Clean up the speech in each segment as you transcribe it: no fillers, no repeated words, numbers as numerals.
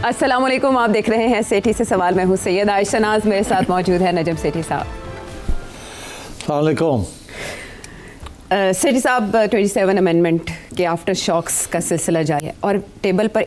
अस्सलाम वालेकुम, आप देख रहे हैं सेठी से सवाल। मैं हूँ सैयद आयशा नाज, मेरे साथ मौजूद है नजम सेठी साहब। अस्सलाम वालेकुम। सेठी साहब, 27 अमेंडमेंट के आफ्टर शॉक्स का सिलसिला जारी है और टेबल पर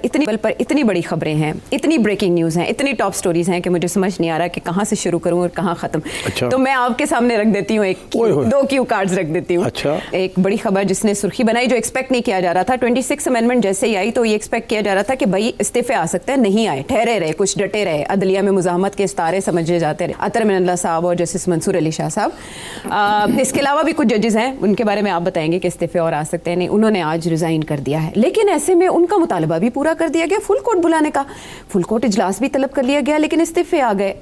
इतनी बड़ी खबरें हैं, इतनी ब्रेकिंग न्यूज़ हैं, इतनी टॉप स्टोरीज हैं कि मुझे समझ नहीं आ रहा कि कहाँ से शुरू करूँ और कहाँ ख़त्म। अच्छा। तो मैं आपके सामने रख देती हूँ दो क्यू कार्ड्स रख देती हूँ। अच्छा। एक बड़ी खबर जिसने सुर्खी बनाई, जो एक्सपेक्ट नहीं किया जा रहा था। 26 अमेंडमेंट जैसे ही आई तो ये एक्सपेक्ट किया जा रहा था कि भाई इस्तीफे आ सकते हैं, नहीं आए, ठहरे रहे, कुछ डटे रहे, अदलिया में मुजाहमत के इस्तारे समझे जाते रहे, अतर मिनल्ला साहब और जस्टिस मंसूर अली शाह साहब। इसके अलावा भी कुछ जजेस हैं, उनके बारे में आप बताएंगे कि इस्तीफे और आ सकते हैं। नहीं, उन्होंने आज रिजाइन कर दिया है, लेकिन ऐसे में उनका मुतालबा भी पूरा कर दिया गया फुल कोर्ट बुलाने का। फुल कोर्ट इजलास भी तलब कर लिया गया, लेकिन इस्तीफे आ गए।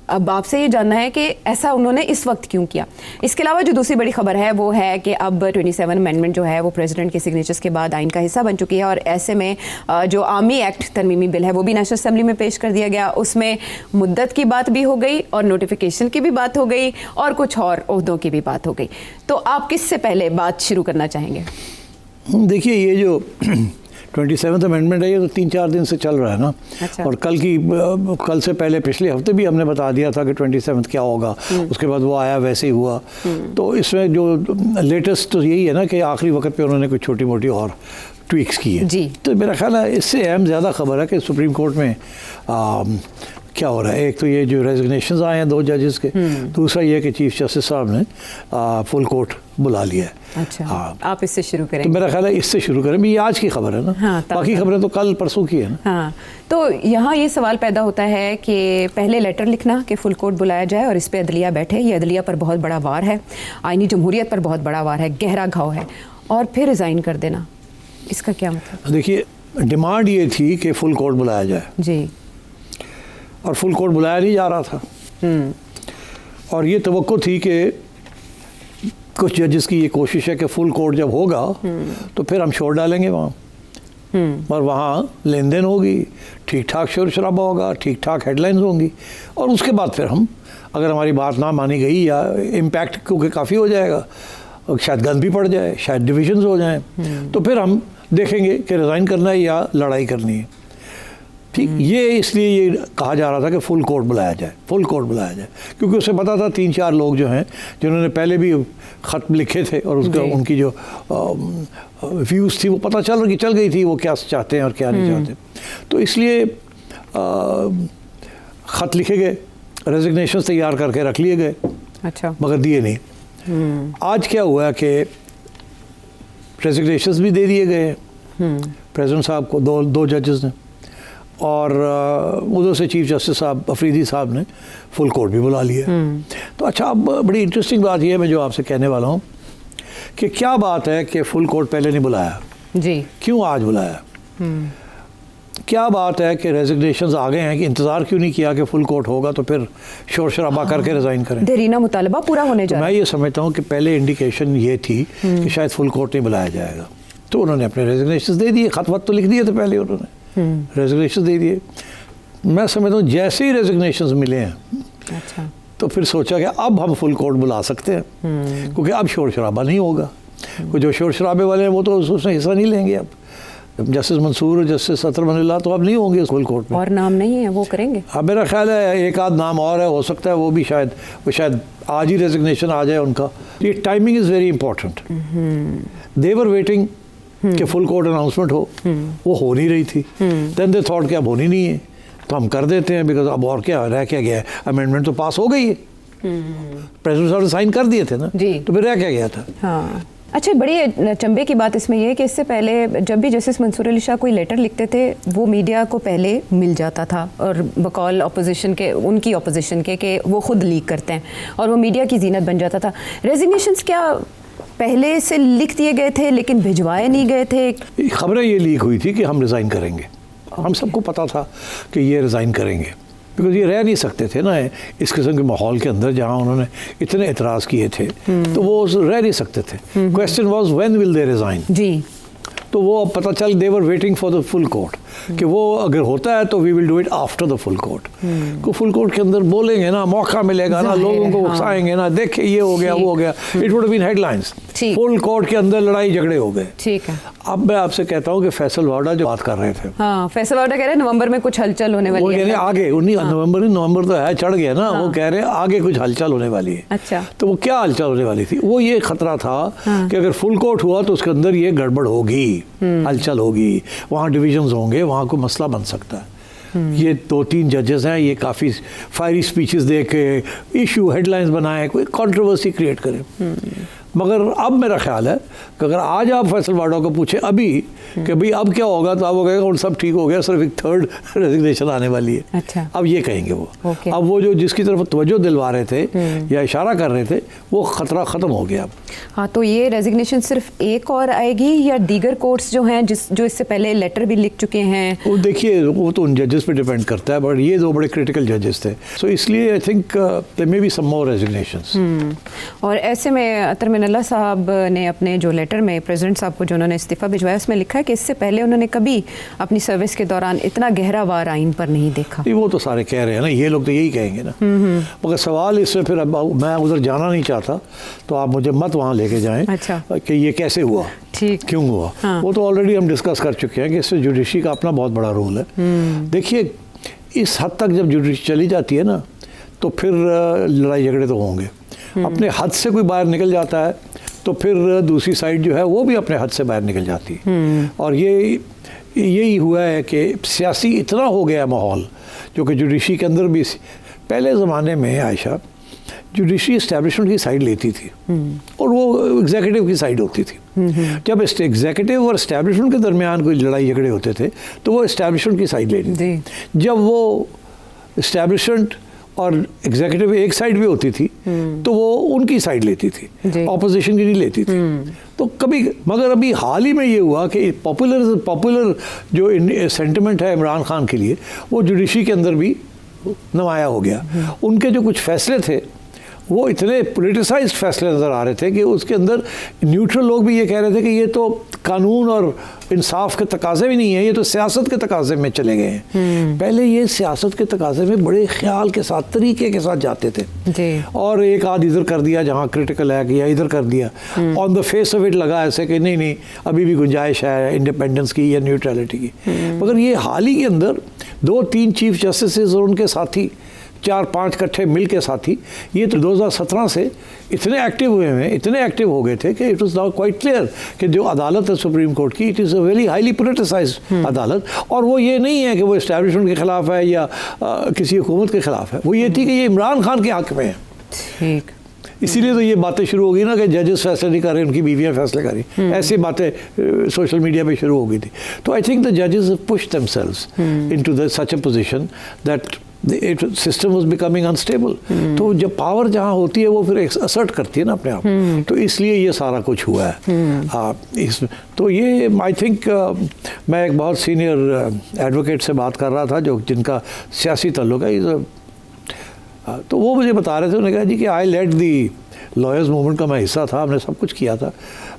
अब आपसे ये जानना है कि ऐसा उन्होंने इस वक्त क्यों किया। इसके अलावा जो दूसरी बड़ी खबर है वो है कि अब 27 अमेंडमेंट जो है वो प्रेसिडेंट के सिग्नेचर्स के बाद आइन का हिस्सा बन चुकी है और ऐसे में जो आर्मी एक्ट तरमीमी बिल है वो भी नेशनल असेंबली में पेश कर दिया गया। उसमें मुद्दत की बात भी हो गई और नोटिफिकेशन की भी बात हो गई और कुछ और ओहदों की भी बात हो गई। तो आप किससे पहले बात शुरू करना चाहेंगे? देखिए, ये जो 27th अमेंडमेंट है ये तो 3-4 दिन से चल रहा है ना। अच्छा। और कल से पहले पिछले हफ्ते भी हमने बता दिया था कि 27th क्या होगा, उसके बाद वो आया वैसे ही हुआ। तो इसमें जो लेटेस्ट तो यही है ना कि आखिरी वक्त पे उन्होंने कुछ छोटी मोटी और ट्वीक्स की है जी। तो मेरा ख्याल है इससे अहम ज़्यादा खबर है कि सुप्रीम कोर्ट में क्या हो रहा है। एक तो ये जो रेजिग्नेशंस आए हैं 2 जजेस के, दूसरा ये कि चीफ जस्टिस साहब ने फुल कोर्ट बुला लिया है। अच्छा। हाँ। आप इससे शुरू करें? तो मेरा ख्याल है इससे शुरू करें, ये आज की खबर है ना। हाँ, बाकी खबरें तो कल परसों की है ना। हाँ, तो यहाँ ये सवाल पैदा होता है कि पहले लेटर लिखना कि फुल कोर्ट बुलाया जाए और इस पर अदलिया बैठे। ये अदलिया पर बहुत बड़ा वार है, आईनी जमहूरियत पर बहुत बड़ा वार है, गहरा घाव है, और फिर रिज़ाइन कर देना, इसका क्या मतलब? देखिए, डिमांड ये थी कि फुल कोर्ट बुलाया जाए जी, और फुल कोर्ट बुलाया नहीं जा रहा था। और ये तवक्को थी कि कुछ जजेस की ये कोशिश है कि फुल कोर्ट जब होगा तो फिर हम शोर डालेंगे वहाँ और वहाँ लेन देन होगी, ठीक ठाक शोर शराबा होगा, ठीक ठाक हेडलाइंस होंगी, और उसके बाद फिर हम, अगर हमारी बात ना मानी गई या इम्पैक्ट क्योंकि काफ़ी हो जाएगा, शायद गंद भी पड़ जाए, शायद डिविजन्स हो जाएं, तो फिर हम देखेंगे कि रिज़ाइन करना है या लड़ाई करनी है। ठीक, ये इसलिए ये कहा जा रहा था कि फुल कोर्ट बुलाया जाए, फुल कोर्ट बुलाया जाए, क्योंकि उसे पता था 3-4 लोग जो हैं जिन्होंने पहले भी ख़त लिखे थे और उसका उनकी जो व्यूज़ थी वो पता चल गई थी, वो क्या चाहते हैं और क्या नहीं चाहते। तो इसलिए ख़त लिखे गए, रेजिग्नेशन तैयार करके रख लिए गए। अच्छा। मगर दिए नहीं। आज क्या हुआ कि रेजिग्नेशन भी दे दिए गए प्रेसिडेंट साहब को, दो जजेस ने, और उधर से चीफ जस्टिस साहब अफरीदी साहब ने फुल कोर्ट भी बुला लिया। तो अच्छा, अब बड़ी इंटरेस्टिंग बात यह है, मैं जो आपसे कहने वाला हूँ कि क्या बात है कि फुल कोर्ट पहले नहीं बुलाया जी, क्यों आज बुलाया? क्या बात है कि रेजिग्नेशंस आ गए हैं कि इंतज़ार क्यों नहीं किया कि फुल कोर्ट होगा तो फिर शोर शराबा करके रिज़ाइन करें? देरीना मुतालबा पूरा होने जा रहा है। मैं ये समझता हूँ कि पहले इंडिकेशन ये थी कि शायद फुल कोर्ट नहीं बुलाया जाएगा, तो उन्होंने अपने रेजिग्नेशन दे दिए, खत वत तो लिख दिए थे पहले उन्होंने, रेजिग्नेशन दे दिए। मैं समझता हूँ जैसे ही रेजिग्नेशन मिले हैं, अच्छा, तो फिर सोचा कि अब हम फुल कोर्ट बुला सकते हैं, क्योंकि अब शोर शराबा नहीं होगा। जो शोर शराबे वाले हैं वो तो उसमें हिस्सा नहीं लेंगे। अब जस्टिस मंसूर और जस्टिस अतर मिनल्ला तो अब नहीं होंगे फुल कोर्ट में, और नाम नहीं है, वो करेंगे। अब मेरा ख्याल है एक आध नाम और है, हो सकता है वो भी शायद आज ही रेजिग्नेशन आ जाए उनका। ये timing is very important. They were waiting कि फुल कोर्ट अनाउंसमेंट हो, वो हो नहीं रही थी। देन दे थॉट कि अब होनी नहीं है तो हम कर देते हैं, बिकॉज अब और क्या रह क्या गया है, अमेंडमेंट तो पास हो गई है, प्रेसिडेंट साहब ने साइन कर दिए थे ना जी, तो फिर रह क्या गया था। हाँ। अच्छा, बड़ी चंबे की बात इसमें यह है कि इससे पहले जब भी जस्टिस मंसूर अली शाह कोई लेटर लिखते थे वो मीडिया को पहले मिल जाता था, और बकौल अपोजिशन के, उनकी अपोजिशन के कि वो खुद लीक करते हैं, और वो मीडिया की जीनत बन जाता था। रेजिग्नेशंस क्या पहले से लिख दिए गए थे लेकिन भिजवाए नहीं गए थे? खबरें ये लीक हुई थी कि हम रिज़ाइन करेंगे। हम सबको पता था कि ये रिज़ाइन करेंगे, बिकॉज ये रह नहीं सकते थे ना इस किस्म के माहौल के अंदर जहाँ उन्होंने इतने एतराज़ किए थे, तो वो रह नहीं सकते थे। Question was when will they resign जी, तो वो अब पता चल they were waiting for the full court. कि वो अगर होता है तो we will do it after the full court. को फुल कोर्ट के अंदर बोलेंगे ना, मौका मिलेगा ना, लोगों को उकसाएंगे ना, देखे ये हो गया वो हो गया, it would been headlines. Full court के अंदर लड़ाई झगड़े हो गए। ठीक है। अब मैं आपसे कहता हूँ कि फैसल वाडा जो बात कर रहे थे, हाँ, फैसल वाडा कह रहे हैं नवंबर में कुछ हलचल होने वाली है। वो कह रहे हैं आगे नवंबर तो है, चढ़ गया ना। वो कह रहे हैं आगे कुछ हलचल होने वाली है। अच्छा। तो वो क्या हलचल होने वाली थी? वो ये खतरा था कि अगर फुल कोर्ट हुआ तो उसके अंदर ये गड़बड़ होगी, हलचल होगी, वहाँ डिविजन्स होंगे, वहाँ कोई मसला बन सकता है। ये 2-3 जजेस हैं, ये काफ़ी फायरी स्पीचेस दे के इशू हेडलाइंस बनाए, कोई कंट्रोवर्सी क्रिएट करे। मगर अब मेरा ख्याल है कि अगर आज आप फैसल वाडा को पूछे अभी कि भाई अब क्या होगा, तो आप वो कहेगा और सब ठीक हो गया, सिर्फ एक थर्ड रेजिग्नेशन आने वाली है। अच्छा। अब ये कहेंगे वो। अब वो जो जिसकी तरफ तवज्जो दिलवा रहे थे या इशारा कर रहे थे, वो खतरा ख़त्म हो गया अब। हाँ, तो ये रेजिग्नेशन सिर्फ एक और आएगी या दीगर कोर्ट्स जो हैं जो इससे पहले लेटर भी लिख चुके हैं? वो देखिए, वो तो उन जजेस पे डिपेंड करता है, बट ये 2 बड़े क्रिटिकल जजेस थे, सो इसलिए I think there may be some more resignations. और ऐसे में अतर मिनल्ला साहब ने अपने जो लेटर में प्रेसिडेंट साहब को जो उन्होंने इस्तीफ़ा भिजवाया, उसमें लिखा है कि इससे पहले उन्होंने कभी अपनी सर्विस के दौरान इतना गहरा वार आइन पर नहीं देखा। वो तो सारे कह रहे हैं ना, ये लोग तो यही कहेंगे ना। मगर सवाल इसमें फिर अब मैं उधर जाना नहीं चाहता, तो आप मुझे मत वहाँ लेके जाएं। अच्छा। कि ये कैसे हुआ, ठीक, क्यों हुआ। हाँ। वो तो ऑलरेडी हम डिस्कस कर चुके हैं कि इससे जुडिशरी का अपना बहुत बड़ा रोल है। देखिए, इस हद तक जब जुडिशरी चली जाती है ना, तो फिर लड़ाई झगड़े तो होंगे। अपने हद से कोई बाहर निकल जाता है तो फिर दूसरी साइड जो है वो भी अपने हद से बाहर निकल जाती है। और यही हुआ है कि सियासी इतना हो गया माहौल, जो कि जुडिशरी के अंदर भी पहले ज़माने में आयशा जुडिशरी इस्टेब्लिशमेंट की साइड लेती थी और वो एग्जीक्यूटिव की साइड होती थी। जब एग्जीक्यूटिव और इस्टेब्लिशमेंट के दरमियान कोई लड़ाई झगड़े होते थे तो वो इस्टेब्लिशमेंट की साइड लेती थी। जब वो इस्टेब्लिशमेंट और एग्जीक्यूटिव एक साइड भी होती थी तो वो उनकी साइड लेती थी, ऑपोजिशन की नहीं लेती थी। तो कभी, मगर अभी हाल ही में ये हुआ कि पॉपुलर जो सेंटिमेंट है इमरान खान के लिए, वो जुडिशरी के अंदर भी नुमाया हो गया। उनके जो कुछ फैसले थे वो इतने पोलिटिसाइज्ड फैसले नज़र आ रहे थे कि उसके अंदर न्यूट्रल लोग भी ये कह रहे थे कि ये तो कानून और इंसाफ के तकाजे भी नहीं है, ये तो सियासत के तकाजे में चले गए हैं। पहले ये सियासत के तकाजे में बड़े ख्याल के साथ, तरीके के साथ जाते थे और एक आध इधर कर दिया जहाँ क्रिटिकल है कि या इधर कर दिया, on the face of it लगा ऐसे कि नहीं अभी भी गुंजाइश है इंडिपेंडेंस की या न्यूट्रलिटी की। मगर ये हाल ही के अंदर 2-3 चीफ जस्टिस और उनके साथी, 4-5 इकट्ठे मिल के साथी, ये तो 2017 से इतने एक्टिव हुए हैं, इतने एक्टिव हो गए थे कि it was now quite clear कि जो अदालत है सुप्रीम कोर्ट की, it is a very highly politicised अदालत। और वो ये नहीं है कि वो इस्टेब्लिशमेंट के ख़िलाफ़ है या किसी हुकूमत के ख़िलाफ़ है, वो ये थी कि ये इमरान खान के हक़ में है। ठीक, इसीलिए तो ये बातें शुरू हो गई ना कि जजेस फैसले नहीं कर रहे, उनकी बीवियाँ फैसले कर रही, ऐसी बातें सोशल मीडिया पे शुरू हो गई थी। तो आई थिंक द जजेस have pushed themselves into the such a position that system was becoming unstable. तो जब पावर जहाँ होती है वो फिर असर्ट करती है ना अपने आप, तो इसलिए ये सारा कुछ हुआ है। इसमें तो ये आई थिंक मैं एक बहुत सीनियर एडवोकेट से बात कर रहा था जो जिनका सियासी ताल्लुक है, तो वो मुझे बता रहे थे, उन्होंने कहा जी कि आई लेड दी लॉयर्स मूवमेंट का मैं हिस्सा था, हमने सब कुछ किया था,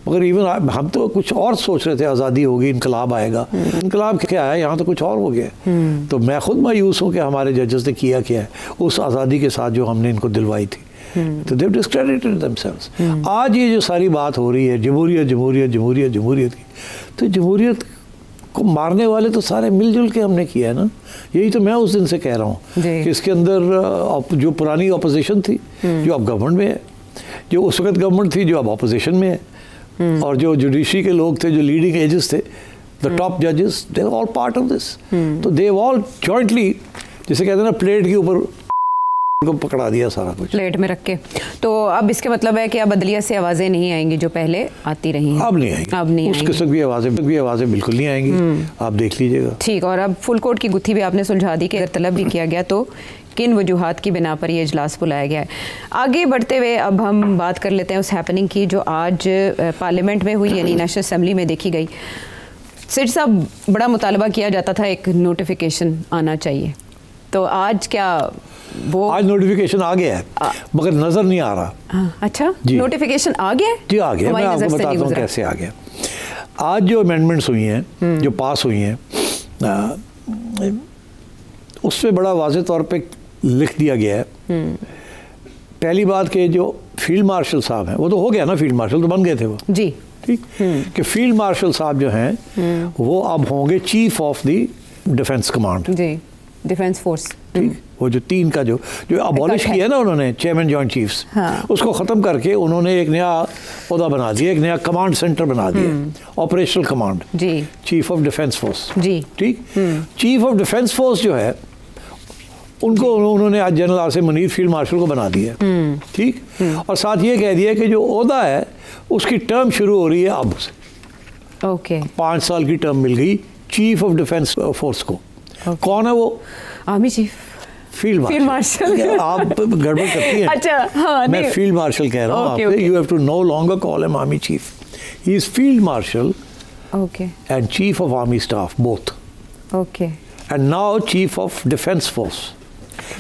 मगर इवन हम तो कुछ और सोच रहे थे, आज़ादी होगी, इनकलाब आएगा। इनकलाब क्या है, यहाँ तो कुछ और हो गया। तो मैं खुद मायूस हूँ कि हमारे जजेस ने किया क्या है उस आज़ादी के साथ जो हमने इनको दिलवाई थी। तो देव डिस्क्रेडिटेड देमसेल्व्स। आज ये जो सारी बात हो रही है जमहूरियत जमहूरियत जमहूरियत जमहूरियत की, तो जमहूरियत को मारने वाले तो सारे मिलजुल के हमने किया है ना। यही तो मैं उस दिन से कह रहा हूँ कि इसके अंदर जो पुरानी अपोजिशन थी जो अब गवर्नमेंट में है, जो उस वक्त गवर्नमेंट थी जो अब अपोजिशन में है, और जो जुडिशरी के लोग थे, जो लीडिंग एजेस थे, द टॉप जजेस, they all part of this. तो दे ऑल जॉइंटली, जिसे कहते हैं ना, प्लेट के ऊपर को पकड़ा दिया सारा कुछ प्लेट में रख के। तो अब इसके मतलब है कि अब अदलिया से आवाज़ें नहीं आएंगी जो पहले आती रही हैं। अब नहीं आएंगी, अब नहीं, उस किस्म की आवाज़ें बिल्कुल नहीं आएंगी, आप देख लीजिएगा। ठीक, और अब फुल कोर्ट की गुत्थी भी आपने सुलझा दी कि अगर तलब भी किया गया तो किन वजूहात की बिना पर ये इजलास बुलाया गया है। आगे बढ़ते हुए अब हम बात कर लेते हैं उस हैपनिंग की जो आज पार्लियामेंट में हुई, यानी नेशनल असेंबली में देखी गई। सिट साहब, बड़ा मुतालबा किया जाता था एक नोटिफिकेशन आना चाहिए, तो आज क्या वो आज नोटिफिकेशन आ गया है मगर नज़र नहीं आ रहा। अच्छा, नोटिफिकेशन आ गया है? जी आ गया, मैं आपको बताता हूँ कैसे आ गया। आज जो अमेंडमेंट्स हुई हैं, जो पास हुई हैं, उस पर बड़ा वाज़े तौर पे लिख दिया गया है। पहली बात कि जो फील्ड मार्शल साहब हैं, वो तो हो गया ना, फील्ड मार्शल तो बन गए थे वो, जी, ठीक, कि फील्ड मार्शल साहब जो हैं वो अब होंगे chief of the defence command, जी, डिफेंस फोर्स। ठीक। वो जो 3 का जो अबॉलिश किया ना उन्होंने, चेयरमैन जॉइंट चीफ्स, हाँ। उसको ख़त्म करके उन्होंने एक नया ओहदा बना दिया, एक नया कमांड सेंटर बना दिया, ऑपरेशनल कमांड, जी, चीफ ऑफ डिफेंस फोर्स, जी, ठीक। चीफ ऑफ डिफेंस फोर्स जो है उनको उन्होंने आज general Asim Munir field marshal को बना दिया, ठीक। और साथ ये कह दिया कि जो ओहदा है उसकी टर्म शुरू हो रही है अब से, ओके, 5 साल की टर्म मिल गई चीफ ऑफ डिफेंस फोर्स को। कौन है वो? Army chief, field marshal. आप गड़बड़ करती हैं। अच्छा, हाँ, मैं नहीं। फील्ड मार्शल कह रहा हूँ Okay, आपसे। okay. You have to no longer call him army chief, he is field marshal okay, and chief of army staff both, okay, and now chief of defence force.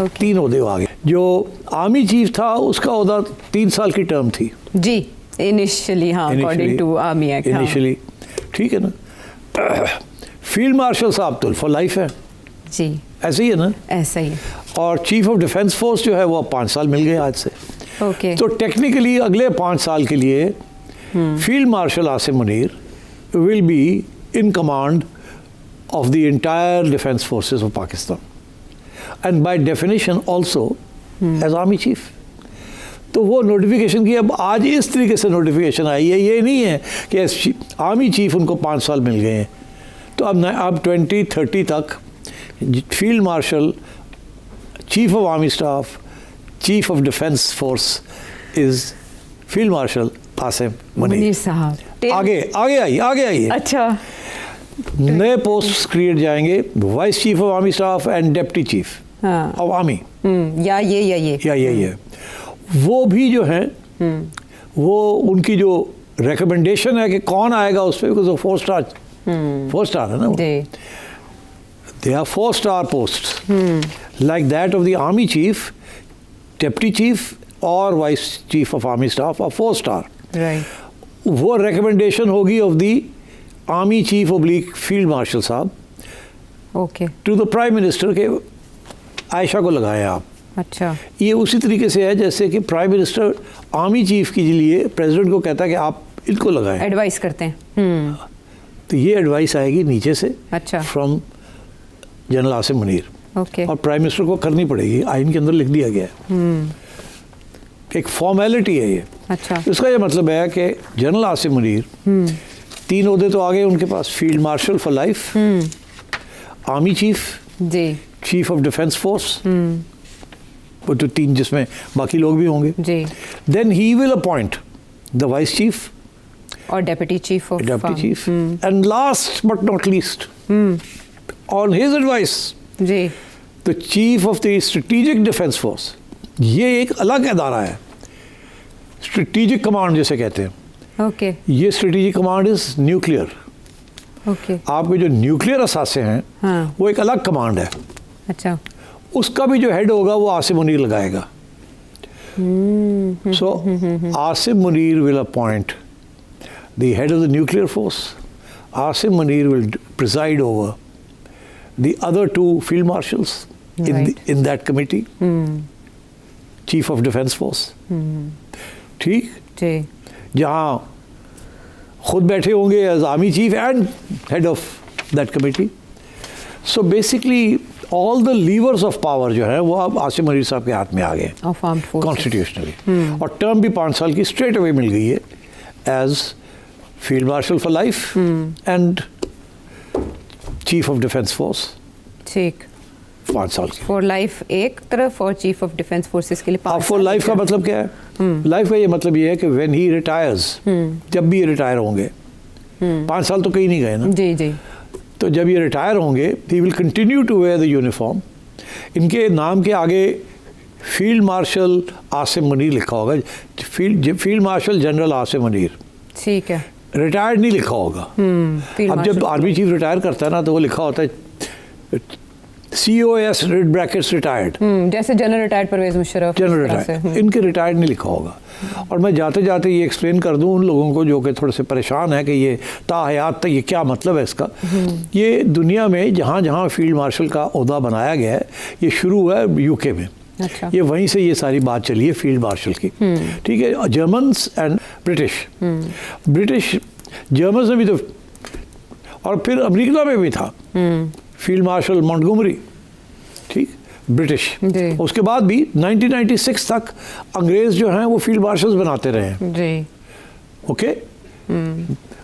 Okay, 3 ओहदे आ गए। जो army chief था उसका ओहदा 3 साल की term थी जी, इनिशियली, हाँ, according to army act, initially, ठीक है ना। फील्ड मार्शल साहब तो फॉर लाइफ है, जी, ऐसे ही है ना। ऐसा ही, और चीफ ऑफ डिफेंस फोर्स जो है वो 5 साल मिल गए आज से। ओके, तो टेक्निकली अगले 5 साल के लिए field marshal Asim Munir will be in command of the entire defence forces of Pakistan and by definition also as army chief. तो वो नोटिफिकेशन की अब आज इस तरीके से नोटिफिकेशन आई है, ये नहीं है कि आर्मी चीफ उनको 5 साल मिल गए हैं। तो अब 2030 तक field marshal, chief of army staff, chief of defence force is field marshal Asim Munir Munir. साहब आगे आइए। अच्छा, नए पोस्ट क्रिएट जाएंगे, vice chief of army staff and deputy chief हाँ, ऑफ आर्मी, या ये, है। वो भी जो है वो उनकी जो रिकमेंडेशन है कि कौन आएगा उस पर, बिकॉज 4 स्टार है ना वो। जी, They are 4-star posts, like that of the army chief, deputy chief, or vice chief of army staff, or 4-star. Right, वो recommendation होगी of the army chief oblique field marshal साहब okay, to the prime minister के आयशा को लगाएं आप। अच्छा, ये उसी तरीके से है जैसे कि प्राइम मिनिस्टर आर्मी चीफ के लिए प्रेसिडेंट को कहता है कि आप इनको लगाएं। एडवाइस करते हैं, तो ये एडवाइस आएगी नीचे से, अच्छा, from general Asim Munir, okay, और प्राइम मिनिस्टर को करनी पड़ेगी, आइन के अंदर लिख दिया गया है। एक फॉर्मेलिटी है ये। अच्छा, इसका ये मतलब है कि जनरल आसिम मुनीर 3 ओहदे तो आ गए उनके पास, field marshal for life, army chief, जी, चीफ ऑफ डिफेंस फोर्स, वो तो 3 जिसमें बाकी लोग भी होंगे। जी, then he will appoint the vice chief, और deputy chief of deputy chief, and last but not least on his advice जी, the chief of the strategic defence force. ये एक अलग अदारा है, स्ट्रेटेजिक कमांड जिसे कहते हैं। ओके, ये strategic command is nuclear. Okay, आपके जो न्यूक्लियर असासे हैं हाँ, वो एक अलग कमांड है, अच्छा, उसका भी जो हेड होगा वो आसिम मुनीर लगाएगा। So Asim Munir will appoint the head of the nuclear force, Asim Munir will preside over the other 2 field marshals Right. in that committee, chief of defense force, ठीक, जी, जहाँ खुद बैठे होंगे as army chief and head of that committee. So basically all the levers of power जो है वो अब आसिम मुनीर साहब के हाथ में आ गए ऑफ आर्म्ड फोर्सेस, कॉन्स्टिट्यूशनली, और टर्म भी 5 साल की स्ट्रेट अवे मिल गई है as field marshal for life and chief of defence force ठीक, 5 साल की। फॉर लाइफ एक तरफ और चीफ ऑफ डिफेंस फोर्सेस के लिए अब 5 फॉर लाइफ का मतलब क्या है? लाइफ का ये मतलब ये है कि व्हेन ही रिटायर्स, जब भी ये रिटायर होंगे, 5 साल तो कहीं नहीं गए ना, जी, जी, तो जब ये रिटायर होंगे he will continue to wear the uniform. इनके नाम के आगे फील्ड मार्शल आसिम मुनीर लिखा होगा, field marshal general Asim Munir, ठीक है, रिटायर्ड नहीं लिखा होगा। फील्ड अब जब आर्मी चीफ रिटायर करता है ना तो वो लिखा होता है COS रेड ब्रैकेट्स रिटायर्ड, जैसे general retired Pervez Musharraf, general इस तरह से। रिटायर्ड, इनके रिटायर्ड नहीं लिखा होगा। और मैं जाते जाते ये एक्सप्लेन कर दूं उन लोगों को जो कि थोड़े से परेशान है कि ये ताहयात तक ये क्या मतलब है इसका। ये दुनिया में जहाँ जहाँ फील्ड मार्शल का ओहदा बनाया गया है, ये शुरू हुआ है UK में। अच्छा। ये वहीं से ये सारी बात चली है फील्ड मार्शल की। ठीक है, जर्मन्स एंड ब्रिटिश जर्मन्स में भी तो, और फिर अमेरिका में भी था फील्ड मार्शल मॉन्टगोमरी, ठीक, ब्रिटिश। जी। उसके बाद भी 1996 तक अंग्रेज जो हैं वो फील्ड मार्शल्स बनाते रहे हैं। जी। ओके।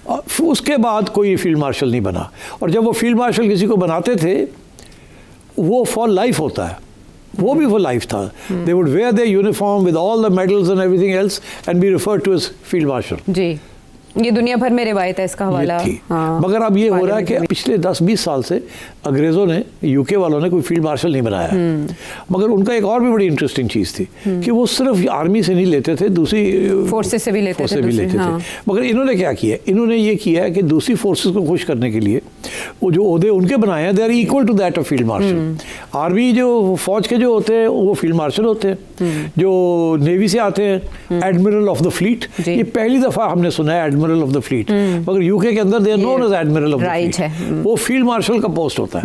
और फिर उसके बाद कोई फील्ड मार्शल नहीं बना, और जब वो फील्ड मार्शल किसी को बनाते थे वो फॉर लाइफ होता है, वो भी फॉर लाइफ था। They would wear their uniform with all the medals and everything else and be referred to as field marshal. जी, ये दुनिया भर में रिवायत है, इसका हवाला। हाँ, मगर अब ये हो रहा है कि पिछले 10-20 साल से अंग्रेज़ों ने, UK वालों ने कोई फील्ड मार्शल नहीं बनाया। मगर उनका एक और भी बड़ी इंटरेस्टिंग चीज़ थी कि वो सिर्फ आर्मी से नहीं लेते थे, दूसरी फोर्सेस से भी लेते थे। हाँ। मगर इन्होंने क्या किया, इन्होंने ये किया है कि दूसरी फोर्सेस को खुश करने के लिए वो जो ओहदे उनके बनाए हैं, they are equal to that of field marshal. Army जो फौज के जो होते हैं वो फील्ड मार्शल होते हैं, जो नेवी से आते हैं एडमिरल ऑफ द फ्लीट। ये पहली दफ़ा हमने सुना है एडमिरल ऑफ द फ्लीट, मगर UK के अंदर they are known as admiral of the fleet. वो फील्ड मार्शल का पोस्ट होता है।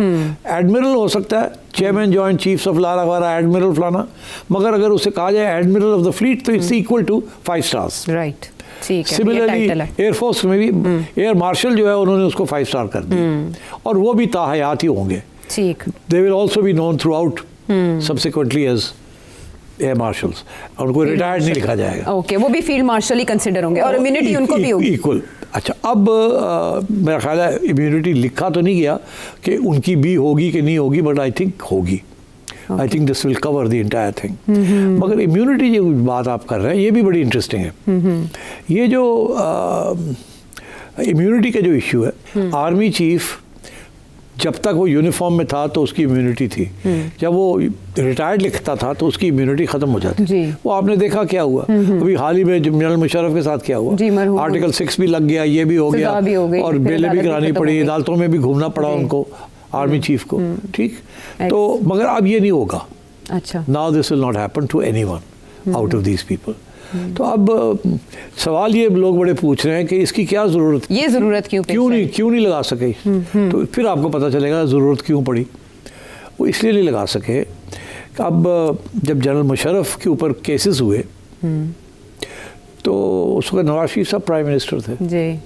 एडमिरल हो सकता है, चेयरमैन जॉइंट चीफ्स ऑफ लारा वारा, एडमिरल फलाना, मगर अगर उसे कहा जाए एडमिरल ऑफ द फ्लीट तो it's equal to 5 stars. Right, ठीक है। सिमिलरली एयरफोर्स में भी एयर मार्शल जो है उन्होंने उसको 5 स्टार कर दिया, और वो भी ताहयात ही होंगे। ठीक। They will also be known throughout subsequently as air marshals, और उनको रिटायर्ड नहीं लिखा जाएगा। ओके, वो भी फील्ड मार्शल ही कंसिडर होंगे, और इम्यूनिटी उनको भी होगी इक्वल। अच्छा, अब मेरा ख्याल है इम्यूनिटी लिखा तो नहीं गया कि उनकी भी होगी कि नहीं होगी, बट आई थिंक होगी। I think this will cover the entire thing. मगर इम्यूनिटी जो बात आप कर रहे हैं ये भी बड़ी इंटरेस्टिंग है। ये जो इम्यूनिटी का जो इश्यू है, आर्मी चीफ जब तक वो यूनिफॉर्म में था तो उसकी इम्यूनिटी थी, जब वो रिटायर्ड लिखता था तो उसकी इम्यूनिटी खत्म हो जाती थी। वो आपने देखा क्या हुआ अभी हाल ही में जनरल मुशर्रफ के साथ क्या हुआ, आर्टिकल 6 भी लग गया, ये भी हो गया, और बेलें भी करानी पड़ी, अदालतों में भी घूमना पड़ा उनको, आर्मी चीफ को। ठीक, तो मगर अब ये नहीं होगा। अच्छा, now this will not happen to anyone out of these people. तो अब सवाल ये लोग बड़े पूछ रहे हैं कि इसकी क्या ज़रूरत, ये ज़रूरत क्यों नहीं लगा सके। तो फिर आपको पता चलेगा ज़रूरत क्यों पड़ी। वो इसलिए नहीं लगा सके कि अब जब जनरल मुशर्रफ के ऊपर केसेस हुए तो उस वक्त नवाज शरीफ साहब प्राइम मिनिस्टर थे जी,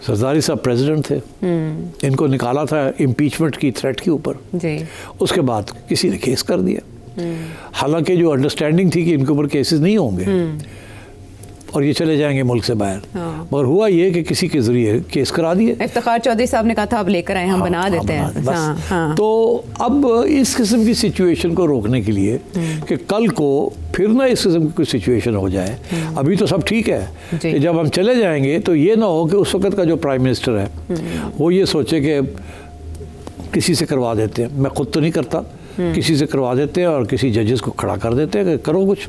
सरदारी साहब प्रेसिडेंट थे। इनको निकाला था इम्पीचमेंट की थ्रेट के ऊपर जी। उसके बाद किसी ने केस कर दिया, हालांकि जो अंडरस्टैंडिंग थी कि इनके ऊपर केसेस नहीं होंगे और ये चले जाएंगे मुल्क से बाहर। मगर हुआ ये कि किसी के जरिए केस करा दिए। इफ्तिखार चौधरी साहब ने कहा था अब लेकर आए, हम बना देते हैं। तो अब इस किस्म की सिचुएशन को रोकने के लिए कि कल को फिर ना इस किस्म की कोई सिचुएशन हो जाए, अभी तो सब ठीक है कि जब हम चले जाएंगे तो ये ना हो कि उस वक्त का जो प्राइम मिनिस्टर है वो ये सोचे कि किसी से करवा देते हैं। मैं खुद तो नहीं करता, किसी से करवा देते हैं और किसी जजेस को खड़ा कर देते हैं कि करो कुछ,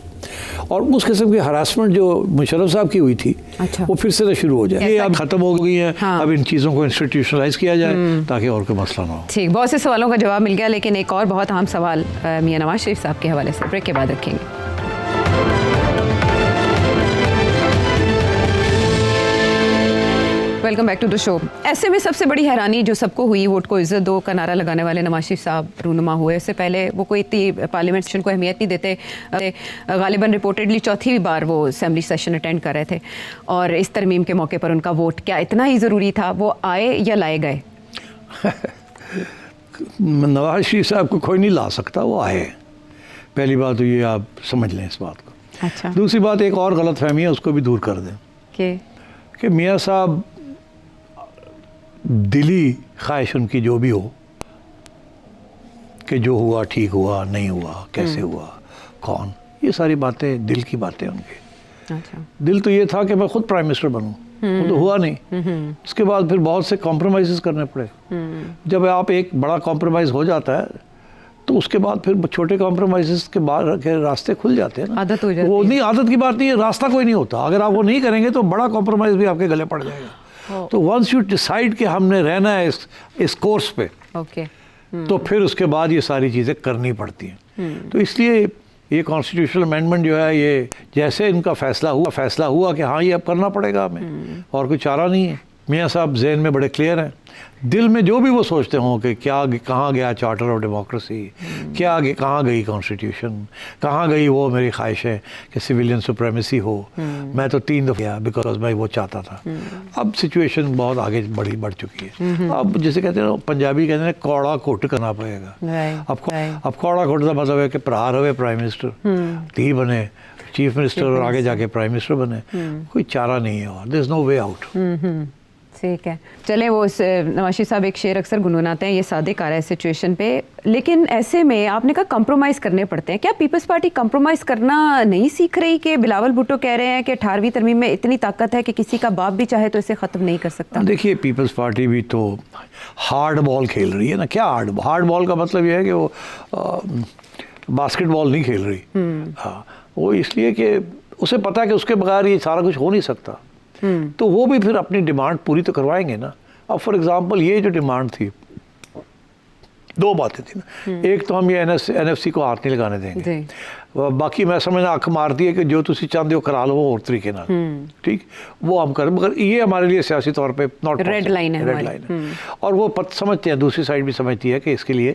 और उस किस्म की हरासमेंट जो मुशर्रफ साहब की हुई थी वो फिर से शुरू हो जाए। ये अब खत्म हो गई है। अब इन चीज़ों को इंस्टीट्यूशनलाइज किया जाए ताकि और कोई मसला ना हो। ठीक, बहुत से सवालों का जवाब मिल गया, लेकिन एक और बहुत अहम सवाल मियां नवाज शरीफ साहब के हवाले से ब्रेक के बाद रखेंगे। Welcome back to the show. ऐसे में सबसे बड़ी हैरानी जो सबको हुई, वोट को इज्जत दो का नारा लगाने वाले नवाज शरीफ साहब रूनुमा हुए। इससे पहले वो कोई इतनी पार्लियामेंट सेशन को अहमियत नहीं देते, गालिबन रिपोर्टेडली चौथी बार वो असेंबली सेशन अटेंड कर रहे थे, और इस तरमीम के मौके पर उनका वोट क्या इतना ही ज़रूरी था? वो आए या लाए गए? नवाज शरीफ साहब को कोई नहीं ला सकता, वो आए। पहली बात तो ये आप समझ लें इस बात को। अच्छा। दूसरी बात, एक और गलत फहमी है, उसको भी दूर कर दें कि मियाँ साहब दिली ख्वाहिश उनकी जो भी हो कि जो हुआ ठीक हुआ, नहीं हुआ कैसे हुआ, कौन, ये सारी बातें दिल की बातें उनकी। अच्छा। दिल तो ये था कि मैं खुद प्राइम मिनिस्टर बनूं, वो तो हुआ नहीं। उसके बाद फिर बहुत से कॉम्प्रोमाइज़ करने पड़े। जब आप एक बड़ा कॉम्प्रोमाइज़ हो जाता है तो उसके बाद फिर छोटे कॉम्प्रोमाइज़ के बाद के रास्ते खुल जाते हैं ना। आदत हो जाती है। वो नहीं, आदत की बात नहीं है, रास्ता कोई नहीं होता। अगर आप वो नहीं करेंगे तो बड़ा कॉम्प्रोमाइज़ भी आपके गले पड़ जाएगा। तो वंस यू डिसाइड कि हमने रहना है इस कोर्स पे, ओके, तो फिर उसके बाद ये सारी चीज़ें करनी पड़ती हैं। तो इसलिए ये कॉन्स्टिट्यूशनल अमेंडमेंट जो है, ये जैसे इनका फैसला हुआ कि हाँ ये अब करना पड़ेगा हमें, और कोई चारा नहीं है। मियाँ साहब ज़हन में बड़े क्लियर हैं, दिल में जो भी वो सोचते हों कि क्या कहाँ गया चार्टर ऑफ डेमोक्रेसी, कहाँ गई कॉन्स्टिट्यूशन, कहाँ गई वो मेरी ख्वाहिशें कि सिविलियन सुप्रीमेसी हो। मैं तो 3 दफ़ा गया बिकॉज मैं वो चाहता था। अब सिचुएशन बहुत आगे बढ़ चुकी है। अब जैसे कहते हैं पंजाबी कहते हैं कौड़ा घुट करना पड़ेगा। अब कौड़ा घुट का मतलब है कि भरा रहे प्राइम मिनिस्टर, धी बने चीफ मिनिस्टर और आगे जाके प्राइम मिनिस्टर बने, कोई चारा नहीं है और there is no way out. ठीक है, चले वो नवाशी साहब एक शेर अक्सर गुनगुनाते हैं, ये सादिक आ रहा है सिचुएशन पे, लेकिन ऐसे में आपने कहा कंप्रोमाइज़ करने पड़ते हैं। क्या पीपल्स पार्टी कंप्रोमाइज़ करना नहीं सीख रही? कि बिलावल भुट्टो कह रहे हैं कि 18वीं तरमीम में इतनी ताकत है कि किसी का बाप भी चाहे तो इसे ख़त्म नहीं कर सकता। देखिए पीपल्स पार्टी भी तो हार्ड बॉल खेल रही है ना। क्या हार्ड बॉल का मतलब यह है कि वो बास्केटबॉल नहीं खेल रही। हाँ, वो इसलिए कि उसे पता है कि उसके बगैर ये सारा कुछ हो नहीं सकता। तो वो भी फिर अपनी डिमांड पूरी तो करवाएंगे ना। अब फॉर एग्जांपल ये जो डिमांड थी, 2 बातें थी ना। एक तो हम ये NFC को हाथ नहीं लगाने देंगे, बाकी मैं समझना अख मारती है कि जो तुसी चाहते हो करा लो वो और तरीके ना, ठीक, वो हम करें, मगर ये हमारे लिए सियासी तौर पे नॉट रेड लाइन है। और वो समझते हैं, दूसरी साइड भी समझती है कि इसके लिए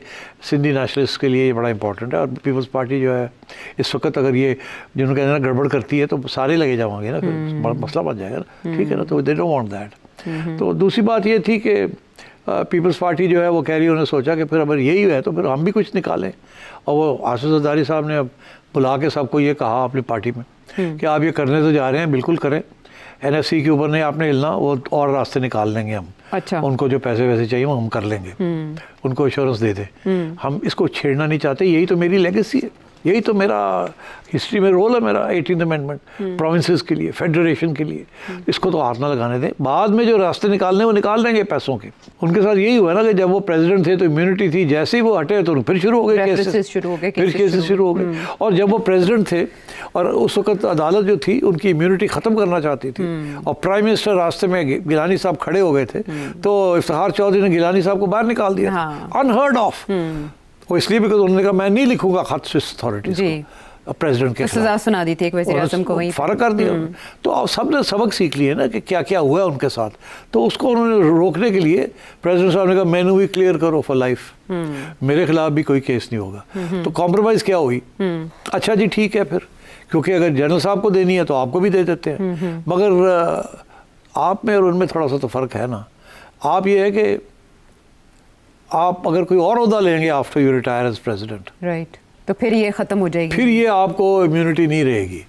सिंधी नेशनलिस्ट के लिए ये बड़ा इंपॉर्टेंट है। और पीपल्स पार्टी जो है इस वक्त अगर ये जिन्होंने कहना गड़बड़ करती है तो सारे लगे जाओगे ना, फिर मसला बन जाएगा ना, ठीक है ना। तो दे डोंट वांट दैट। तो दूसरी बात ये थी कि पीपल्स पार्टी जो है वो कह रही है, उन्होंने सोचा कि फिर अगर यही है तो फिर हम भी कुछ निकालें। और वो आसिफ ज़रदारी साहब ने अब बुला के सबको ये कहा अपनी पार्टी में कि आप ये करने तो जा रहे हैं, बिल्कुल करें, NFC के ऊपर नहीं आपने हिलना, वो और रास्ते निकाल लेंगे हम। अच्छा। उनको जो पैसे वैसे चाहिए वो हम कर लेंगे, उनको एश्योरेंस दे दे। हम इसको छेड़ना नहीं चाहते, यही तो मेरी लेगेसी है, यही तो मेरा हिस्ट्री में रोल है मेरा 18th अमेंडमेंट, प्रोविंसेस के लिए, फेडरेशन के लिए। इसको तो हाथ ना लगाने दें। बाद में जो रास्ते निकालने वो निकाल देंगे पैसों के। उनके साथ यही हुआ ना कि जब वो प्रेसिडेंट थे तो इम्यूनिटी थी, जैसे ही वो हटे तो फिर शुरू हो गए केसेस शुरू हो गए। और जब वो प्रेसिडेंट थे और उस वक्त अदालत जो थी उनकी इम्यूनिटी ख़त्म करना चाहती थी और प्राइम मिनिस्टर रास्ते में गिलानी साहब खड़े हो गए थे, तो इफ्तिखार चौधरी ने गिलानी साहब को बाहर निकाल दिया। Unheard of. वो इसलिए बिकॉज उन्होंने कहा मैं नहीं लिखूंगा खत स्विस अथॉरिटीज को, प्रेसिडेंट के सजा सुना दी थी एक वज़ीर आज़म को, वही फर्क कर दिया। तो अब सब ने सबक सीख लिए ना कि क्या क्या हुआ है उनके साथ। तो उसको उन्होंने रोकने के लिए प्रेसिडेंट साहब ने कहा मेनू भी क्लियर करो फॉर लाइफ, मेरे खिलाफ भी कोई केस नहीं होगा। तो कॉम्प्रोमाइज़ क्या हुई? अच्छा जी ठीक है फिर, क्योंकि अगर जनरल साहब को देनी है तो आपको भी दे देते हैं, मगर आप में और उनमें थोड़ा सा तो फ़र्क है ना। आप ये है कि आप अगर कोई और ओहदा लेंगे after you retire as president, right, तो फिर ये ख़त्म हो जाएगी, फिर ये आपको इम्यूनिटी नहीं रहेगी।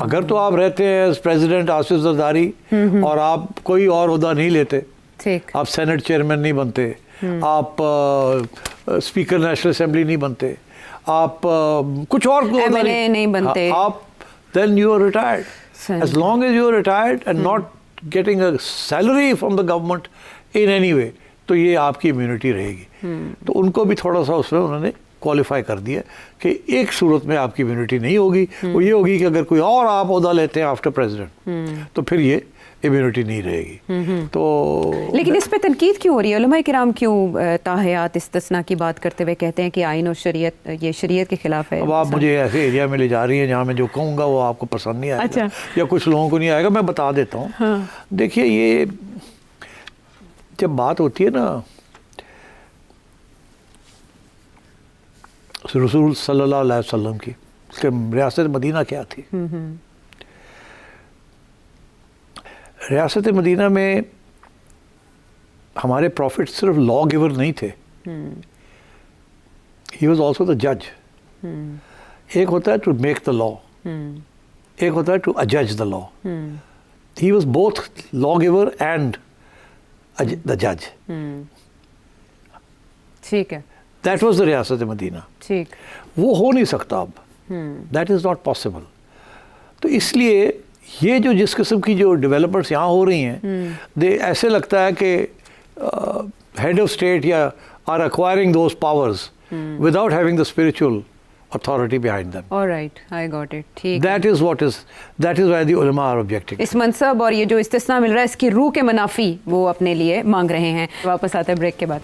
अगर तो आप रहते हैं एज प्रेसिडेंट आसिफ जरदारी और आप कोई और ओहदा नहीं लेते, ठीक, आप सेनेट चेयरमैन नहीं बनते, आप स्पीकर नेशनल असेंबली नहीं बनते, आप कुछ और MLA नहीं बनते, आप then you are retired. As long as you are retired and not getting a salary from the government in any way, तो ये आपकी इम्यूनिटी रहेगी। तो उनको भी थोड़ा सा उसमें उन्होंने क्वालिफाई कर दिया कि एक सूरत में आपकी इम्यूनिटी नहीं होगी, वो ये होगी कि अगर कोई और आप ओहदा लेते हैं आफ्टर प्रेसिडेंट तो फिर ये इम्यूनिटी नहीं रहेगी। तो लेकिन इस पे तनकीद क्यों हो रही है? उलमाए किराम क्यों ताहयात इस्तिस्ना की बात करते हुए कहते हैं कि आइन और शरीयत, ये शरीयत के खिलाफ है? अब आप मुझे ऐसे एरिया में ले जा रही हैं जहाँ मैं जो कहूँगा वो आपको पसंद नहीं आएगा। अच्छा। या कुछ लोगों को नहीं आएगा, मैं बता देता हूँ। हाँ। देखिए ये जब बात होती है ना रसूल सल्लल्लाहु अलैहि वसल्लम की, उसके रियासत मदीना क्या थी? रियासत मदीना में हमारे प्रॉफिट सिर्फ लॉ गिवर नहीं थे, ही वॉज ऑल्सो द जज। एक होता है टू मेक द लॉ, एक होता है टू अजज the law. He was both law giver and the जज। ठीक है, दैट वॉज द रियासत मदीना। ठीक, वो हो नहीं सकता अब, दैट इज़ नॉट पॉसिबल। तो इसलिए ये जो जिस किस्म की जो डेवलपमेंट्स यहाँ हो रही हैं, दे ऐसे लगता है कि हेड ऑफ स्टेट या are acquiring those powers without having the spiritual authority behind them. All right, I got it. ठीक, that is why the ulama are objecting. इस मनसब और ये जो इस्तिस्ना मिल रहा है इसकी रूह के मुनाफी वो अपने लिए मांग रहे हैं। वापस आते हैं ब्रेक के बाद।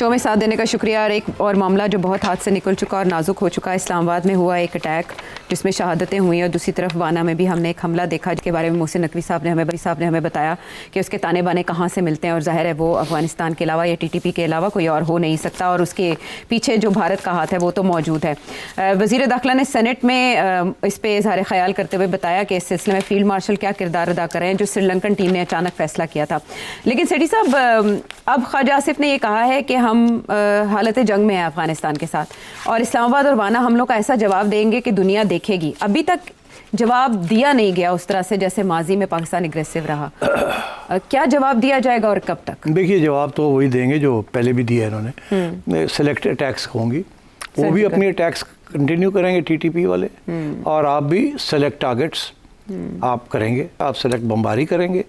शो में साथ देने का शुक्रिया। और एक और मामला जो बहुत हाथ से निकल चुका और नाजुक हो चुका है, इस्लामाबाद में हुआ एक अटैक जिसमें शहादतें हुई और दूसरी तरफ वाना में भी हमने एक हमला देखा जिसके बारे में मोहसिन नकवी साहब ने हमें बताया कि उसके ताने बाने कहाँ से मिलते हैं और जाहिर है वो अफगानिस्तान के अलावा या TTP के अलावा कोई और हो नहीं सकता और उसके पीछे जो भारत का हाथ है वो तो मौजूद है। वज़ीर दाखिला ने सेनेट में इस पर इज़हार ख्याल करते हुए बताया कि इस सिलसिले में फील्ड मार्शल क्या किरदार अदा कर रहे हैं, जो श्रीलंकन टीम ने अचानक फैसला किया था। लेकिन सेठी साहब, अब ख्वाजा आसिफ ने ये कहा है कि हम हालत जंग में हैं अफगानिस्तान के साथ और इस्लामाबाद और वाना हमलों का ऐसा जवाब देंगे कि दुनिया देखेगी। अभी तक जवाब दिया नहीं गया उस तरह से जैसे माजी में पाकिस्तान एग्रेसिव रहा। क्या जवाब दिया जाएगा और कब तक? देखिए, जवाब तो वही देंगे जो पहले भी दिया इन्होंने। सेलेक्ट अटैक्स होंगी, वो भी अपनी अटैक्स कंटिन्यू करेंगे TTP वाले, और आप भी सेलेक्ट टारगेट्स आप करेंगे, आप सेलेक्ट बमबारी करेंगे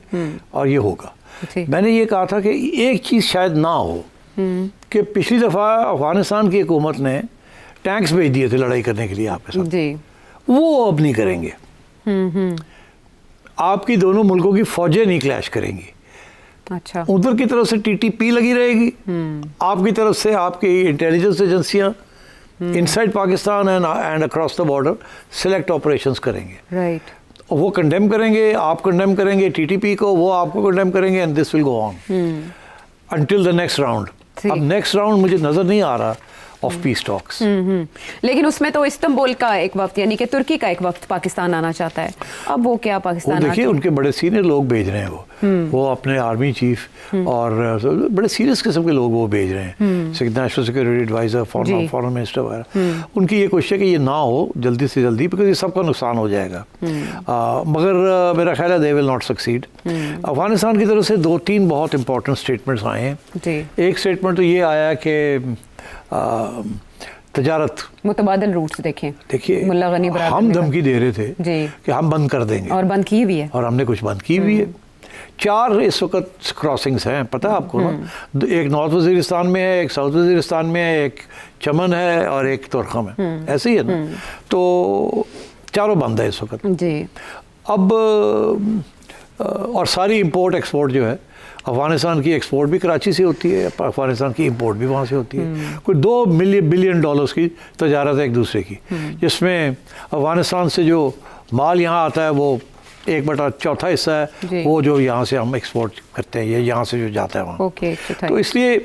और ये होगा। मैंने ये कहा था कि एक चीज़ शायद ना हो कि पिछली दफ़ा अफगानिस्तान की हुकूमत ने टैंक्स भेज दिए थे लड़ाई करने के लिए आपके साथ जी। वो अब नहीं करेंगे। आपकी दोनों मुल्कों की फौजें नहीं क्लैश करेंगी। अच्छा, उधर की तरफ से TTP लगी रहेगी, आपकी तरफ से आपकी इंटेलिजेंस एजेंसियां inside Pakistan and across the border select operations करेंगे। राइट, वो कंडेम करेंगे, आप कंडेम करेंगे TTP को, वो आपको कंडेम करेंगे, and this will go on until the next round. अब नेक्स्ट राउंड मुझे नज़र नहीं आ रहा ऑफ पीस टॉक्स। लेकिन उसमें तो इस्तांबुल का एक वक्त यानी कि तुर्की का एक वक्त पाकिस्तान आना चाहता है। अब वो क्या पाकिस्तान, देखिए उनके बड़े सीनियर लोग भेज रहे हैं, वो अपने आर्मी चीफ और बड़े सीरियस किस्म के लोग वो भेज रहे हैं, national security adviser, foreign minister वगैरह। उनकी ये कोशिश है कि ये ना हो जल्दी से जल्दी, बिकॉज ये सबका नुकसान हो जाएगा। मगर मेरा ख्याल है they will not succeed. Afghanistan की तरफ से 2-3 बहुत इंपॉर्टेंट स्टेटमेंट्स आए हैं। एक स्टेटमेंट तो ये आया कि तजारत मुतबादल रूट्स देखिए मुल्ला गनी हम धमकी दे रहे थे कि हम बंद कर देंगे, और बंद की भी है, और हमने कुछ बंद की भी है। 4 इस वक्त क्रॉसिंग्स हैं, पता है आपको ना? एक नॉर्थ वजीरिस्तान में है, एक साउथ वजीरिस्तान में है, एक चमन है और एक तुर्खम है, ऐसे ही है ना? तो चारों बंद है इस वक्त जी। अब और सारी इंपोर्ट एक्सपोर्ट जो है, अफगानिस्तान की एक्सपोर्ट भी कराची से होती है, अफगानिस्तान की इंपोर्ट भी वहाँ से होती है। कोई $2 बिलियन की तजारत है एक दूसरे की, जिसमें अफगानिस्तान से जो माल यहाँ आता है वो 1/4 हिस्सा है वो जो यहाँ से हम एक्सपोर्ट करते हैं, ये यहाँ से जो जाता है वहाँ। तो इसलिए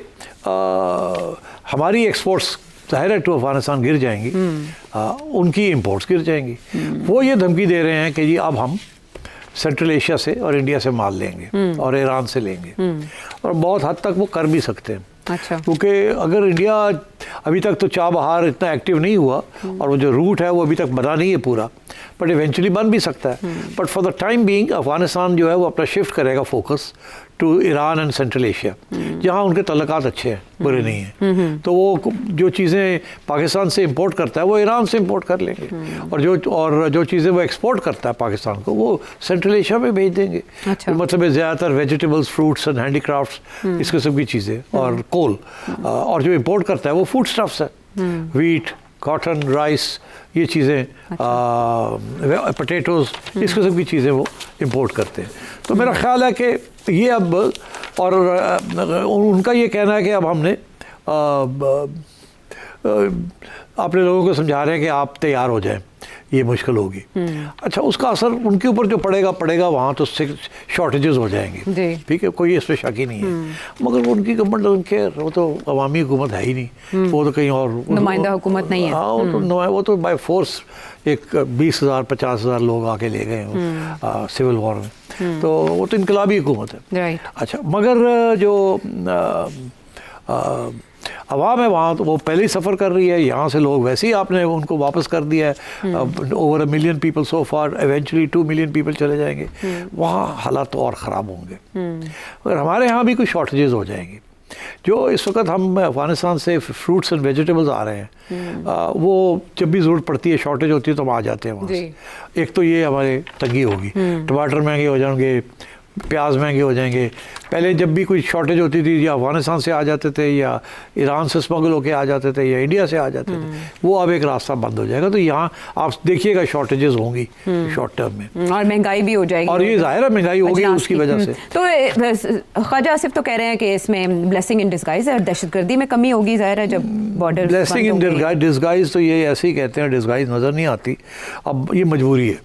हमारी एक्सपोर्ट्स ज़ाहिर है टू अफगानिस्तान गिर जाएंगी, उनकी इंपोर्ट्स गिर जाएंगी। वो ये धमकी दे रहे हैं कि जी अब हम सेंट्रल एशिया से और इंडिया से माल लेंगे और ईरान से लेंगे, और बहुत हद तक वो कर भी सकते हैं। अच्छा, क्योंकि अगर इंडिया अभी तक तो चाबहार इतना एक्टिव नहीं हुआ और वो जो रूट है वो अभी तक बना नहीं है पूरा, बट इवेंचुअली बन भी सकता है। But for the time being Afghanistan जो है वो अपना शिफ्ट करेगा focus to Iran and Central Asia, जहाँ उनके तल्लुकात अच्छे हैं, बुरे नहीं हैं। तो वो जो चीज़ें पाकिस्तान से इंपोर्ट करता है वो ईरान से इंपोर्ट कर लेंगे, और जो चीज़ें वो एक्सपोर्ट करता है पाकिस्तान को वो सेंट्रल एशिया में भेज देंगे। अच्छा। मतलब ज़्यादातर वेजिटेबल्स, फ्रूट्स एंड हैंडीक्राफ्ट्स, इस किस्म की चीज़ें, और कोल, और जो इंपोर्ट करता है वो फूड स्टफ्स है, वीट, कॉटन, राइस, ये चीज़ें, पोटैटोज़, इस किस्म की चीज़ें वो इंपोर्ट करते हैं। तो मेरा ख्याल है कि ये अब, और उनका ये कहना है कि अब हमने अपने लोगों को समझा रहे हैं कि आप तैयार हो जाएं, ये मुश्किल होगी। अच्छा, उसका असर उनके ऊपर जो पड़ेगा वहाँ तो शॉर्टेजेस हो जाएंगे, ठीक है, कोई इसमें शक ही नहीं है। मगर उनकी गवर्नमेंट डजंट केयर, वो तो अवामी हुकूमत है ही नहीं, वो तो कहीं और नुमाइंदा हुकूमत नहीं है। हाँ, वो तो बाय फोर्स एक 20,000-50,000 लोग आके ले गए सिविल वॉर में, तो वो तो इनकलाबी हुकूमत है। अच्छा, मगर जो अवाम है वहाँ तो वो पहले ही सफ़र कर रही है, यहाँ से लोग वैसे ही आपने उनको वापस कर दिया है। ओवर 1 मिलियन पीपल सो फार, इवेंचुअली 2 मिलियन पीपल चले जाएंगे, वहाँ हालात तो और ख़राब होंगे। और हमारे यहाँ भी कुछ शॉर्टेजेस हो जाएंगी। जो इस वक्त हम अफगानिस्तान से फ्रूट्स एंड वेजिटेबल्स आ रहे हैं, वो जब भी ज़रूरत पड़ती है, शॉर्टेज होती है, तो हम आ जाते हैं वहाँ से। एक तो ये हमारे तंगी होगी, टमाटर महंगे हो जाएंगे, प्याज महंगे हो जाएंगे। पहले जब भी कोई शॉर्टेज होती थी या अफगानिस्तान से आ जाते थे या ईरान से स्मगल होके आ जाते थे या इंडिया से आ जाते थे, वो अब एक रास्ता बंद हो जाएगा। तो यहाँ आप देखिएगा शॉर्टेजेस होंगी शॉर्ट टर्म में, और महंगाई भी हो जाएगी, और ये जाहिर है महंगाई होगी उसकी वजह से। तो ख्वाजा आसिफ तो कह रहे हैं कि इसमें ब्लेसिंग इन डिस्गाइज है, दहशतगर्दी में कमी होगी जाहिर है जब बॉर्डर। ब्लेसिंग इन डिस्गाइज तो ये ऐसे ही कहते हैं, डिस्गाइज नज़र नहीं आती। अब ये मजबूरी है,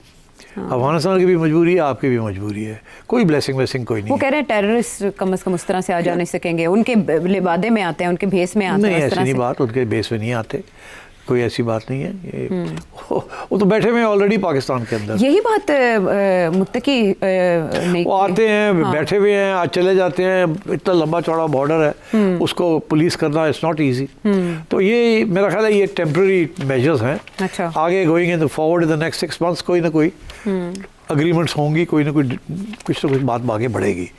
अफगानिस्तान की भी मजबूरी है, आपकी भी मजबूरी है, कोई ब्लेसिंग वेसिंग कोई नहीं। वो कह रहे हैं टेररिस्ट कम से कम उस तरह से आ जा नहीं सकेंगे, उनके लिबादे में आते हैं, उनके भेस में आते हैं। नहीं, ऐसी नहीं बात, उनके बेस में नहीं आते, कोई ऐसी बात नहीं है। ये वो तो बैठे हुए हैं ऑलरेडी पाकिस्तान के अंदर। यही बात मुत्तकी नहीं, वो आते हैं, बैठे हुए हैं, आज चले जाते हैं। इतना लंबा चौड़ा बॉर्डर है, उसको पुलिस करना इट्स नॉट इजी। तो ये मेरा ख्याल है ये टेम्पररी मेजर्स हैं। अच्छा, आगे going in forward in the next 6 months कोई ना कोई अग्रीमेंट्स होंगी, कोई ना कुछ बात आगे बढ़ेगी।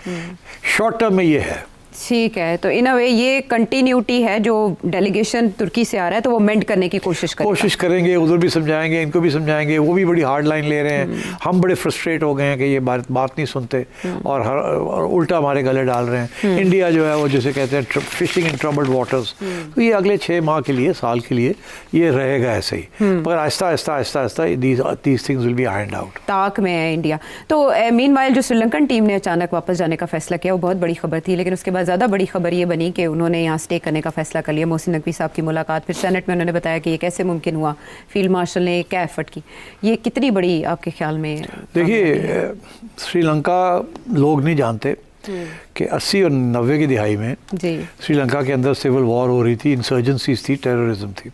शॉर्ट टर्म में ये है। ठीक है, तो इन अ वे ये कंटिन्यूटी है, जो डेलीगेशन तुर्की से आ रहा है तो वो मेंट करने की कोशिश करेंगे, उधर भी समझाएंगे, इनको भी समझाएंगे। वो भी बड़ी हार्ड लाइन ले रहे हैं, हम बड़े फ्रस्ट्रेट हो गए हैं कि ये बात नहीं सुनते और उल्टा हमारे गले डाल रहे हैं। इंडिया जो है वो जिसे कहते हैं फिशिंग इन ट्रबल्ड वाटर्स, तो ये अगले 6 माह के लिए, साल के लिए ये रहेगा ऐसे ही, मगर आहिस्ता आहिस्ता these things will be ironed out. ताक में है इंडिया। तो मीनवाइल जो श्रीलंकन टीम ने अचानक वापस जाने का फैसला किया, वो बहुत बड़ी खबर थी, लेकिन उसके बाद ज़्यादा बड़ी खबर ये बनी कि उन्होंने यहाँ स्टे करने का फैसला कर लिया। मोहसिन नकवी साहब की मुलाकात, फिर सेनेट में उन्होंने बताया कि ये कैसे मुमकिन हुआ, फील्ड मार्शल ने क्या एफर्ट की। ये कितनी बड़ी आपके ख्याल में? देखिए, श्रीलंका लोग नहीं जानते कि 80 और 90 की दिहाई में जी श्रीलंका के अंदर सिविल वॉर हो रही थी, इंसर्जेंसीज थी, टेररिज्म थी,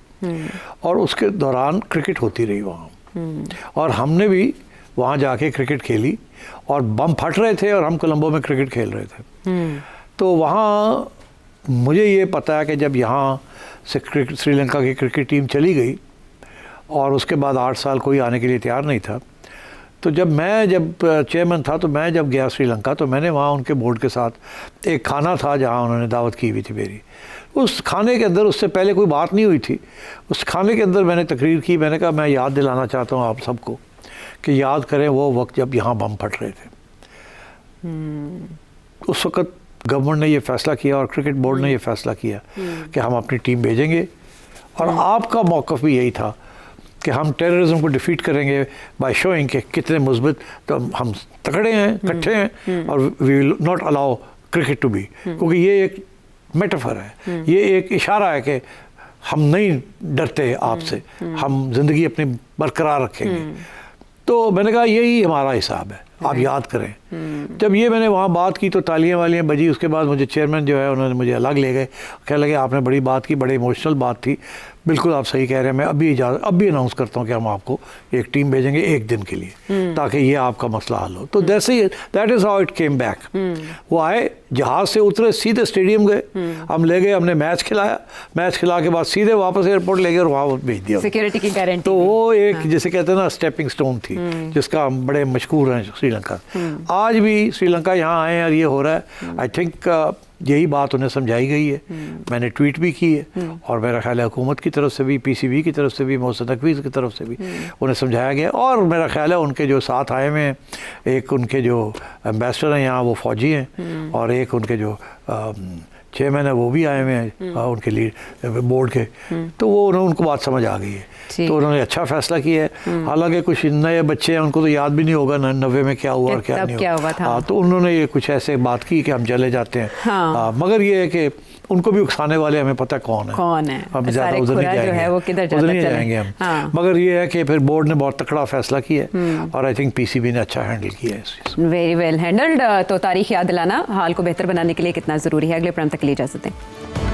और उसके दौरान क्रिकेट होती रही वहाँ, और हमने भी वहाँ जाके क्रिकेट खेली, और बम फट रहे थे और हम कोलंबो में क्रिकेट खेल रहे थे। तो वहाँ मुझे ये पता है कि जब यहाँ से श्रीलंका की क्रिकेट टीम चली गई और उसके बाद 8 साल कोई आने के लिए तैयार नहीं था, तो जब चेयरमैन था, तो मैं जब गया श्रीलंका, तो मैंने वहाँ उनके बोर्ड के साथ एक खाना था जहाँ उन्होंने दावत की हुई थी मेरी। उस खाने के अंदर, उससे पहले कोई बात नहीं हुई थी, उस खाने के अंदर मैंने तकरीर की। मैंने कहा मैं याद दिलाना चाहता हूँ आप सबको कि याद करें वो वक्त जब यहाँ बम फट रहे थे। उस वक़्त गवर्नमेंट ने ये फ़ैसला किया और क्रिकेट बोर्ड ने ये फ़ैसला किया कि हम अपनी टीम भेजेंगे, और आपका मौक़िफ़ भी यही था कि हम टेररिज्म को डिफीट करेंगे बाय शोइंग कि कितने मुस्बित, तो हम तगड़े हैं, इकट्ठे हैं, और we will not allow cricket to be, क्योंकि ये एक मेटाफर है, ये एक इशारा है कि हम नहीं डरते आपसे, हम ज़िंदगी अपनी बरकरार रखेंगे। तो मैंने कहा यही हमारा हिसाब है, आप याद करें। जब ये मैंने वहाँ बात की तो तालियां वालियां बजी। उसके बाद मुझे चेयरमैन जो है उन्होंने मुझे अलग ले गए, कहने लगे आपने बड़ी बात की, बड़े इमोशनल बात थी। बिल्कुल आप सही कह रहे हैं, मैं अभी अनाउंस करता हूँ कि हम आपको एक टीम भेजेंगे 1 दिन के लिए, ताकि ये आपका मसला हल हो। तो that is how it came back. वो आए, जहाज़ से उतरे, सीधे स्टेडियम गए, हम ले गए, हमने मैच खिलाया, मैच खिला के बाद सीधे वापस एयरपोर्ट ले गए और वहाँ भेज दिया, सिक्योरिटी की गारंटी। तो वो एक जिसे कहते हैं ना स्टेपिंग स्टोन थी, जिसका हम बड़े मशहूर हैं श्रीलंका। आज भी श्रीलंका यहाँ आए और ये हो रहा है। आई थिंक यही बात उन्हें समझाई गई है, मैंने ट्वीट भी की है, और मेरा ख्याल है हुकूमत की तरफ से भी, PCB की तरफ से भी, मोहसिन नकवी की तरफ से भी उन्हें समझाया गया। और मेरा ख्याल है उनके जो साथ आए हुए हैं, एक उनके जो एम्बेसडर हैं यहाँ वो फ़ौजी हैं, और एक उनके जो चेयरमैन है वो भी आए हुए हैं उनके लीड बोर्ड के, तो वो उनको बात समझ आ गई है। तो उन्होंने अच्छा फैसला किया है। हालांकि कुछ नए बच्चे हैं, उनको तो याद भी नहीं होगा 90 में क्या हुआ और क्या नहीं हुआ। हाँ, तो उन्होंने ये कुछ ऐसे बात की कि हम चले जाते हैं। हाँ, मगर ये है कि उनको भी उकसाने वाले हमें पता कौन है। हम ज़्यादा उधर नहीं जाएंगे, उधर नहीं जाएंगे हम। हाँ। मगर ये है कि फिर बोर्ड ने बहुत तकड़ा फैसला किया और आई थिंक PCB ने अच्छा हैंडल किया है। Very well handled. तो तारीख याद दिलाना हाल को बेहतर बनाने के लिए कितना ज़रूरी है। अगले प्रोग्राम तक के लिए इजाज़त दें।